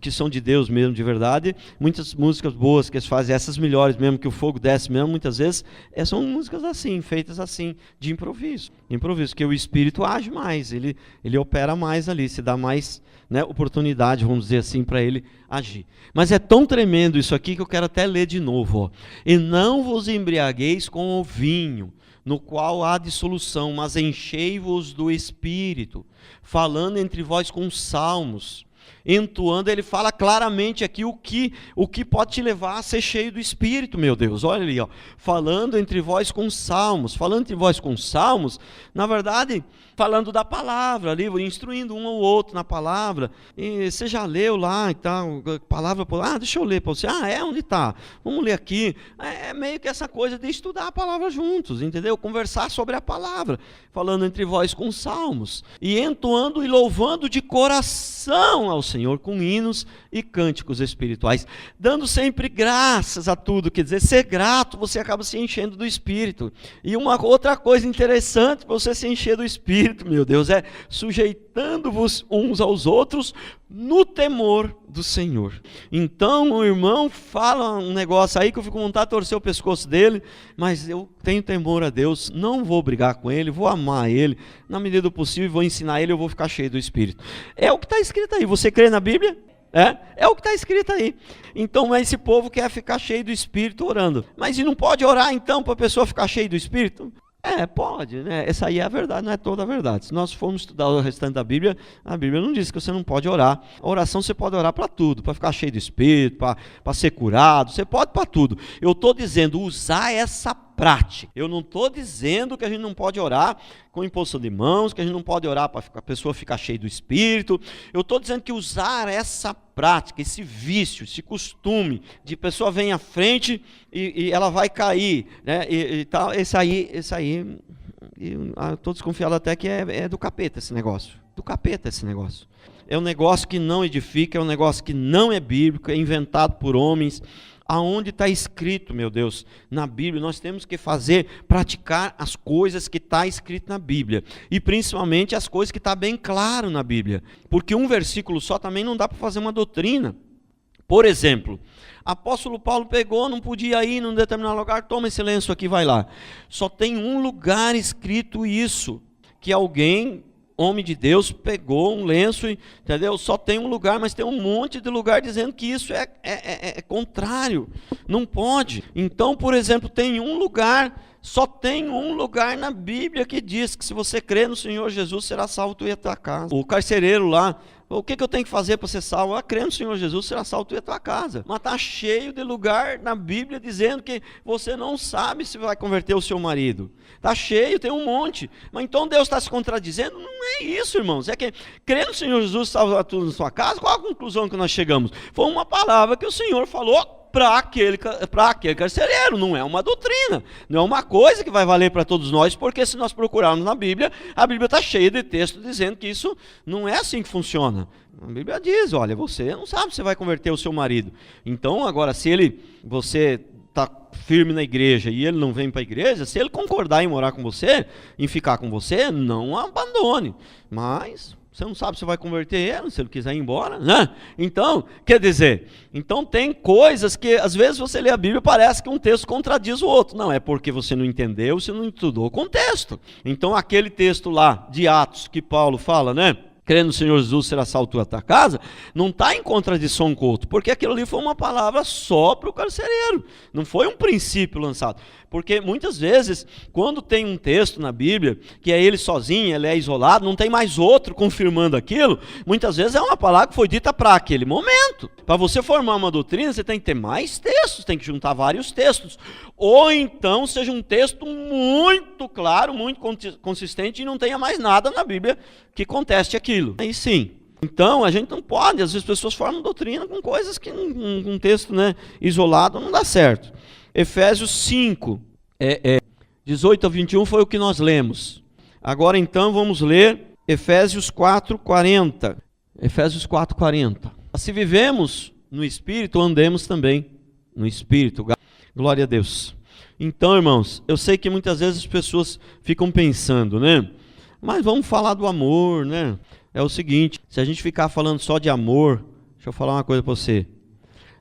que são de Deus mesmo, de verdade, muitas músicas boas que eles fazem, essas melhores mesmo, que o fogo desce mesmo, muitas vezes, são músicas assim, feitas assim, de improviso, que o Espírito age mais, ele opera mais ali, se dá mais, né, oportunidade, vamos dizer assim, para ele agir. Mas é tão tremendo isso aqui que eu quero até ler de novo, ó. E não vos embriagueis com o vinho, no qual há dissolução, mas enchei-vos do Espírito, falando entre vós com salmos, entoando. Ele fala claramente aqui o que pode te levar a ser cheio do Espírito, meu Deus, olha ali, ó, falando entre vós com salmos, na verdade, falando da palavra ali, instruindo um ao outro na palavra. E você já leu lá e tal, palavra, deixa eu ler para você, onde está? Vamos ler aqui. É meio que essa coisa de estudar a palavra juntos, entendeu? Conversar sobre a palavra, falando entre vós com salmos, e entoando e louvando de coração ao Senhor com hinos e cânticos espirituais, dando sempre graças a tudo. Quer dizer, ser grato, você acaba se enchendo do Espírito. E uma outra coisa interessante para você se encher do Espírito, meu Deus, é sujeitando-vos uns aos outros no temor do Senhor. Então o irmão fala um negócio aí que eu fico com vontade de torcer o pescoço dele, mas eu tenho temor a Deus, não vou brigar com ele, vou amar ele, na medida do possível, vou ensinar ele, eu vou ficar cheio do Espírito. É o que está escrito aí. Você crê na Bíblia? É o que está escrito aí. Então esse povo quer ficar cheio do Espírito orando. Mas e não pode orar então para a pessoa ficar cheia do Espírito? Pode, né? Essa aí é a verdade, não é toda a verdade. Se nós formos estudar o restante da Bíblia, a Bíblia não diz que você não pode orar. A oração você pode orar para tudo, para ficar cheio do Espírito, para ser curado, você pode para tudo. Eu estou dizendo usar essa prática. Eu não estou dizendo que a gente não pode orar com imposição de mãos, que a gente não pode orar para a pessoa ficar cheia do Espírito. Eu estou dizendo que usar essa prática, esse vício, esse costume de pessoa vem à frente e ela vai cair, né? E tal, esse aí, eu estou desconfiado até que é do capeta esse negócio. Do capeta esse negócio. É um negócio que não edifica, é um negócio que não é bíblico, é inventado por homens. Aonde está escrito, meu Deus, na Bíblia, nós temos que praticar as coisas que está escrito na Bíblia, e principalmente as coisas que está bem claro na Bíblia, porque um versículo só também não dá para fazer uma doutrina. Por exemplo, apóstolo Paulo pegou, não podia ir num determinado lugar, toma esse lenço aqui, vai lá. Só tem um lugar escrito isso, que alguém, homem de Deus, pegou um lenço, entendeu? Só tem um lugar, mas tem um monte de lugar dizendo que isso é contrário, não pode. Então, por exemplo, só tem um lugar na Bíblia que diz que se você crer no Senhor Jesus, será salvo tu e a tua casa. O carcereiro lá, o que eu tenho que fazer para ser salvo? Crer no Senhor Jesus, será salvo tu e a tua casa. Mas está cheio de lugar na Bíblia dizendo que você não sabe se vai converter o seu marido. Está cheio, tem um monte. Mas então Deus está se contradizendo? Não é isso, irmãos. É que crer no Senhor Jesus, salva tudo na sua casa. Qual a conclusão que nós chegamos? Foi uma palavra que o Senhor falou para aquele carcereiro, não é uma doutrina, não é uma coisa que vai valer para todos nós, porque se nós procurarmos na Bíblia, a Bíblia está cheia de textos dizendo que isso não é assim que funciona. A Bíblia diz, olha, você não sabe se vai converter o seu marido. Então, agora, se você está firme na igreja e ele não vem para a igreja, se ele concordar em morar com você, em ficar com você, não abandone, mas Você não sabe se vai converter ele, se ele quiser ir embora, né? Então, quer dizer, então tem coisas que às vezes você lê a Bíblia e parece que um texto contradiz o outro. Não, é porque você não entendeu, você não estudou o contexto. Então aquele texto lá de Atos que Paulo fala, né? Crendo no Senhor Jesus será salvo a tua casa, não está em contradição com o outro, porque aquilo ali foi uma palavra só para o carcereiro, não foi um princípio lançado. Porque muitas vezes, quando tem um texto na Bíblia, que é ele sozinho, ele é isolado, não tem mais outro confirmando aquilo, muitas vezes é uma palavra que foi dita para aquele momento. Para você formar uma doutrina, você tem que ter mais textos, tem que juntar vários textos. Ou então seja um texto muito claro, muito consistente e não tenha mais nada na Bíblia que conteste aquilo. Aí sim. Então a gente não pode, às vezes as pessoas formam doutrina com coisas que um texto, né, isolado não dá certo. Efésios 5, 18 a 21 foi o que nós lemos. Agora então vamos ler Efésios 4:40. Efésios 4:40. Se vivemos no Espírito, andemos também no Espírito. Glória a Deus. Então, irmãos, eu sei que muitas vezes as pessoas ficam pensando, né? Mas vamos falar do amor, né? É o seguinte, se a gente ficar falando só de amor, deixa eu falar uma coisa para você.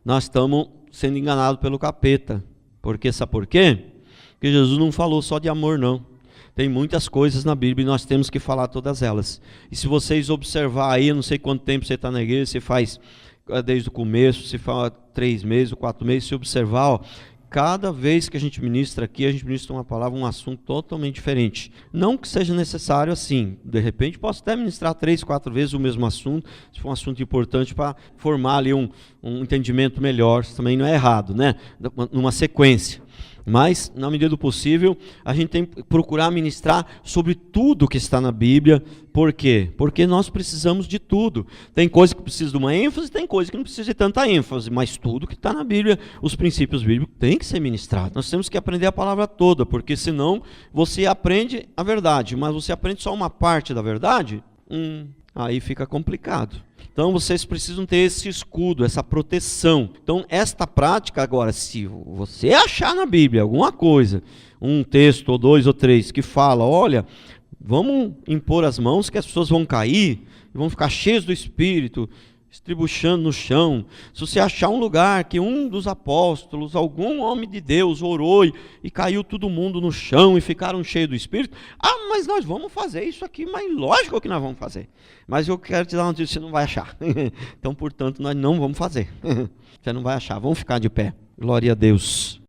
Nós estamos sendo enganados pelo capeta. Porque sabe por quê? Porque Jesus não falou só de amor, não. Tem muitas coisas na Bíblia e nós temos que falar todas elas. E se vocês observar aí, eu não sei quanto tempo você está na igreja, você faz desde o começo, se fala 3 meses ou 4 meses, se observar, ó, cada vez que a gente ministra aqui, a gente ministra uma palavra, um assunto totalmente diferente. Não que seja necessário assim, de repente posso até ministrar 3, 4 vezes o mesmo assunto, se for um assunto importante para formar ali um entendimento melhor, isso também não é errado, né? Numa sequência. Mas, na medida do possível, a gente tem que procurar ministrar sobre tudo que está na Bíblia. Por quê? Porque nós precisamos de tudo. Tem coisa que precisa de uma ênfase, tem coisa que não precisa de tanta ênfase. Mas tudo que está na Bíblia, os princípios bíblicos, tem que ser ministrado. Nós temos que aprender a palavra toda, porque senão você aprende a verdade, mas você aprende só uma parte da verdade, aí fica complicado. Então vocês precisam ter esse escudo, essa proteção. Então esta prática agora, se você achar na Bíblia alguma coisa, um texto ou 2 ou 3 que fala, olha, vamos impor as mãos que as pessoas vão cair, vão ficar cheias do Espírito, estribuchando no chão. Se você achar um lugar que um dos apóstolos, algum homem de Deus orou e caiu todo mundo no chão e ficaram cheios do Espírito, mas nós vamos fazer isso aqui, mas lógico que nós vamos fazer. Mas eu quero te dar uma notícia, você não vai achar. Então, portanto, nós não vamos fazer. Você não vai achar, vamos ficar de pé. Glória a Deus.